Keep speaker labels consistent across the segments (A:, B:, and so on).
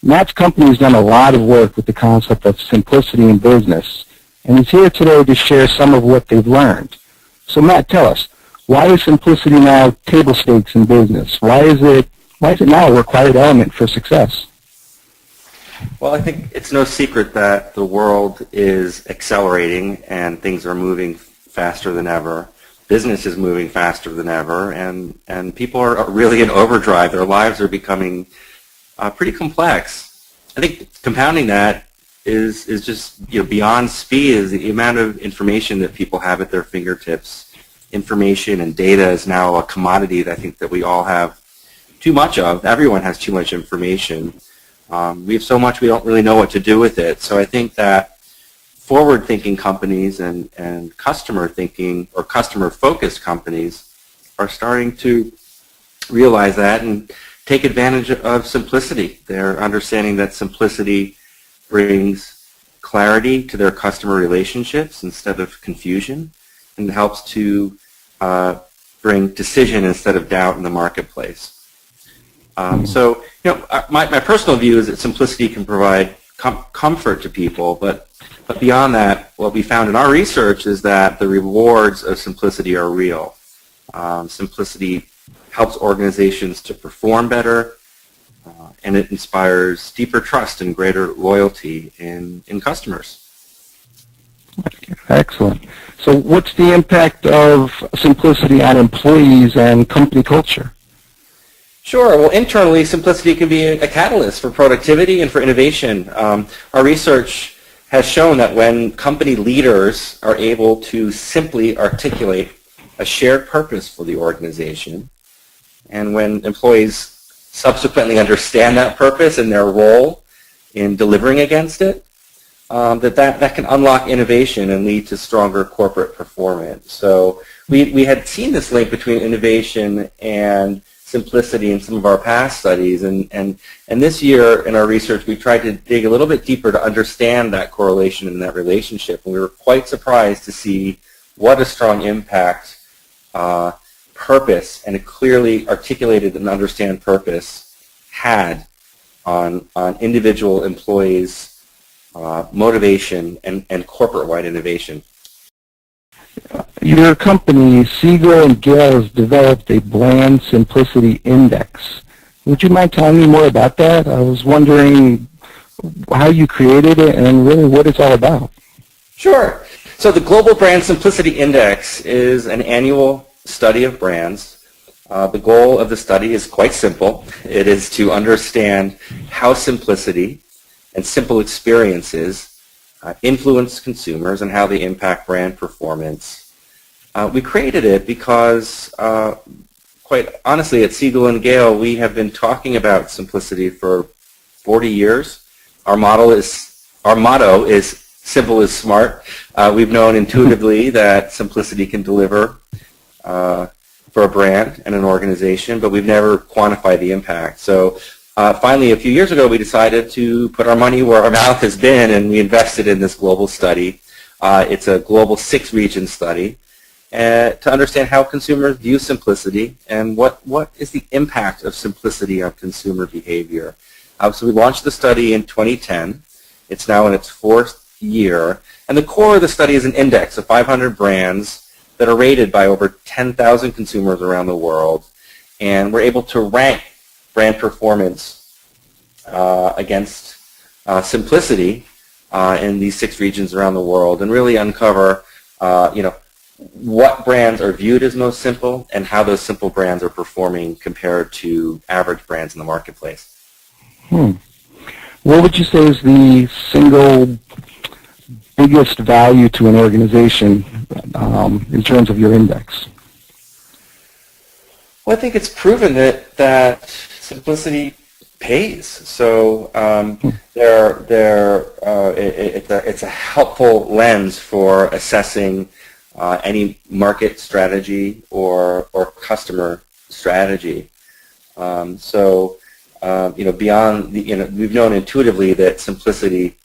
A: Matt's company has done a lot of work with the concept of simplicity in business, and he's here today to share some of what they've learned. So Matt, tell us, why is simplicity now table stakes in business? Why is it now a required element for success?
B: Well, I think it's no secret that the world is accelerating and things are moving faster than ever. Business is moving faster than ever, and people are really in overdrive. Their lives are becoming pretty complex. I think compounding that is just beyond speed is the amount of information that people have at their fingertips. Information and data is now a commodity that I think that we all have too much of. Everyone has too much information. We have so much we don't really know what to do with it. So I think that forward-thinking companies and customer-thinking or customer-focused companies are starting to realize that and take advantage of simplicity. They're understanding that simplicity brings clarity to their customer relationships instead of confusion, and helps to bring decision instead of doubt in the marketplace. So, my personal view is that simplicity can provide comfort to people, but beyond that, what we found in our research is that the rewards of simplicity are real. Simplicity helps organizations to perform better, and it inspires deeper trust and greater loyalty in customers.
A: Excellent. So what's the impact of simplicity on employees and company culture?
B: Sure. Well, internally, simplicity can be a catalyst for productivity and for innovation. Our research has shown that when company leaders are able to simply articulate a shared purpose for the organization, and when employees subsequently understand that purpose and their role in delivering against it, that can unlock innovation and lead to stronger corporate performance. So we had seen this link between innovation and simplicity in some of our past studies, and this year in our research we tried to dig a little bit deeper to understand that correlation and that relationship, and we were quite surprised to see what a strong impact purpose and a clearly articulated and understand purpose had on individual employees' motivation and corporate-wide innovation.
A: Your company, Siegel and Gale, has developed a brand simplicity index. Would you mind telling me more about that? I was wondering how you created it and really what it's all about.
B: Sure. So the Global Brand Simplicity Index is an annual study of brands. The goal of the study is quite simple. It is to understand how simplicity and simple experiences influence consumers and how they impact brand performance. We created it because, quite honestly, at Siegel and Gale, we have been talking about simplicity for 40 years. Our motto is simple is smart. We've known intuitively that simplicity can deliver for a brand and an organization, but we've never quantified the impact. So finally, a few years ago, we decided to put our money where our mouth has been, and we invested in this global study. It's a global 6-region study to understand how consumers view simplicity and what is the impact of simplicity on consumer behavior. So we launched the study in 2010. It's now in its 4th year, and the core of the study is an index of 500 brands that are rated by over 10,000 consumers around the world, and we're able to rank brand performance against simplicity in these 6 regions around the world, and really uncover, what brands are viewed as most simple and how those simple brands are performing compared to average brands in the marketplace.
A: What would you say is the single biggest value to an organization in terms of your index?
B: Well, I think it's proven that simplicity pays. So it's a helpful lens for assessing any market strategy or customer strategy. Beyond we've known intuitively that simplicity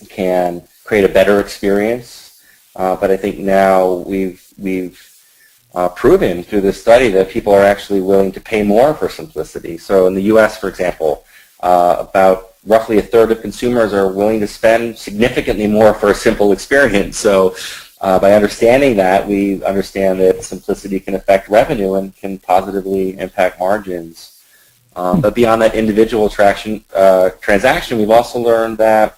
B: can create a better experience, but I think now we've proven through this study that people are actually willing to pay more for simplicity. So in the U.S., for example, about roughly a third of consumers are willing to spend significantly more for a simple experience. So by understanding that, we understand that simplicity can affect revenue and can positively impact margins. But beyond that individual transaction, we've also learned that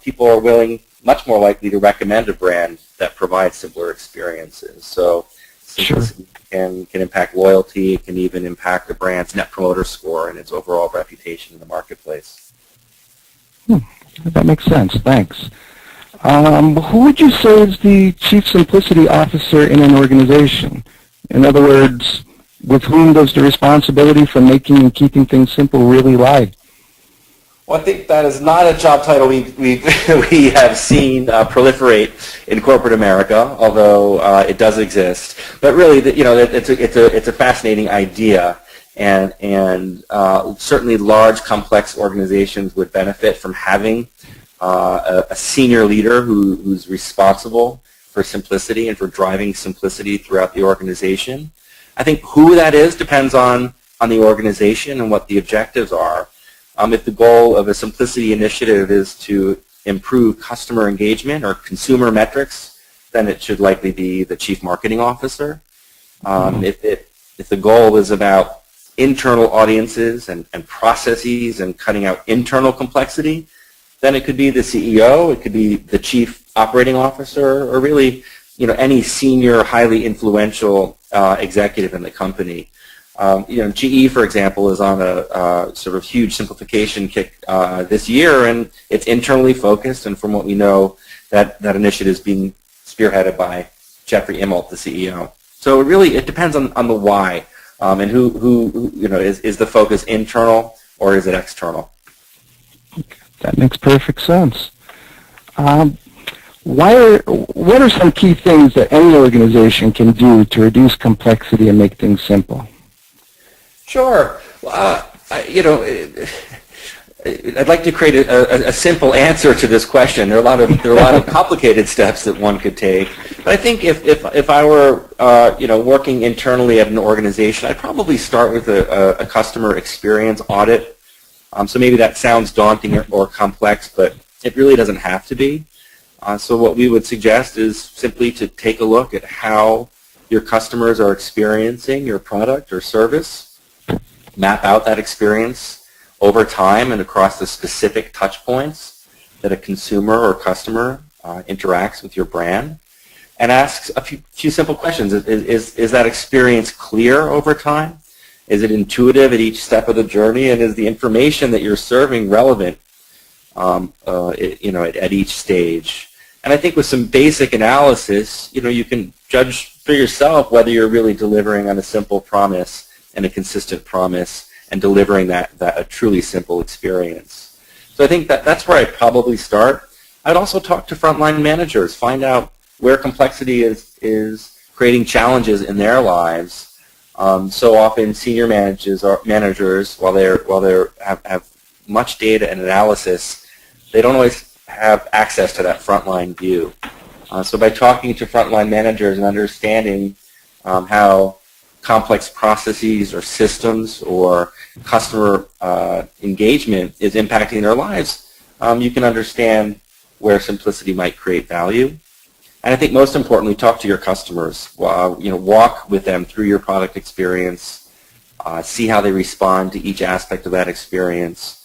B: people are much more likely to recommend a brand that provides simpler experiences. So simplicity can impact loyalty. It can even impact the brand's net promoter score and its overall reputation in the marketplace.
A: That makes sense. Thanks. Who would you say is the Chief Simplicity Officer in an organization? In other words, with whom does the responsibility for making and keeping things simple really lie?
B: Well, I think that is not a job title we have seen proliferate in corporate America, although it does exist. But really, it's a fascinating idea, and certainly large, complex organizations would benefit from having a senior leader who's responsible for simplicity and for driving simplicity throughout the organization. I think who that is depends on the organization and what the objectives are. If the goal of a simplicity initiative is to improve customer engagement or consumer metrics, then it should likely be the Chief Marketing Officer. If the goal is about internal audiences and processes and cutting out internal complexity, then it could be the CEO, it could be the Chief Operating Officer, or really any senior, highly influential executive in the company. GE, for example, is on a sort of huge simplification kick this year, and it's internally focused. And from what we know, that initiative is being spearheaded by Jeffrey Immelt, the CEO. So it depends on the why, and who is the focus internal or is it external?
A: That makes perfect sense. What are some key things that any organization can do to reduce complexity and make things simple?
B: Sure. I'd like to create a simple answer to this question. There are a lot of complicated steps that one could take. But I think if I were working internally at an organization, I'd probably start with a customer experience audit. So maybe that sounds daunting or complex, but it really doesn't have to be. So what we would suggest is simply to take a look at how your customers are experiencing your product or service. Map out that experience over time and across the specific touch points that a consumer or customer interacts with your brand, and ask a few simple questions. Is that experience clear over time? Is it intuitive at each step of the journey? And is the information that you're serving relevant at each stage? And I think with some basic analysis, you can judge for yourself whether you're really delivering on a simple promise and a consistent promise and delivering a truly simple experience. So I think that's where I'd probably start. I'd also talk to frontline managers, find out where complexity is creating challenges in their lives. So often senior managers, while they have much data and analysis, they don't always have access to that frontline view. So by talking to frontline managers and understanding how complex processes or systems or customer engagement is impacting their lives, you can understand where simplicity might create value. And I think most importantly, talk to your customers. Walk with them through your product experience, see how they respond to each aspect of that experience.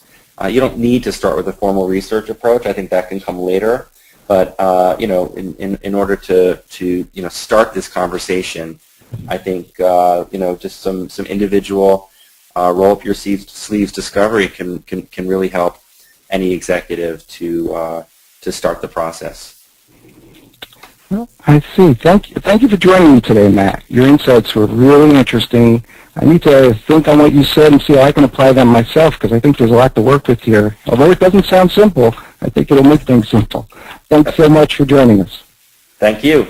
B: You don't need to start with a formal research approach. I think that can come later. But in order to start this conversation, I think just some individual roll up your sleeves discovery can really help any executive to start the process.
A: Well, I see. Thank you for joining me today, Matt. Your insights were really interesting. I need to think on what you said and see how I can apply them myself, because I think there's a lot to work with here. Although it doesn't sound simple, I think it'll make things simple. Thanks so much for joining us.
B: Thank you.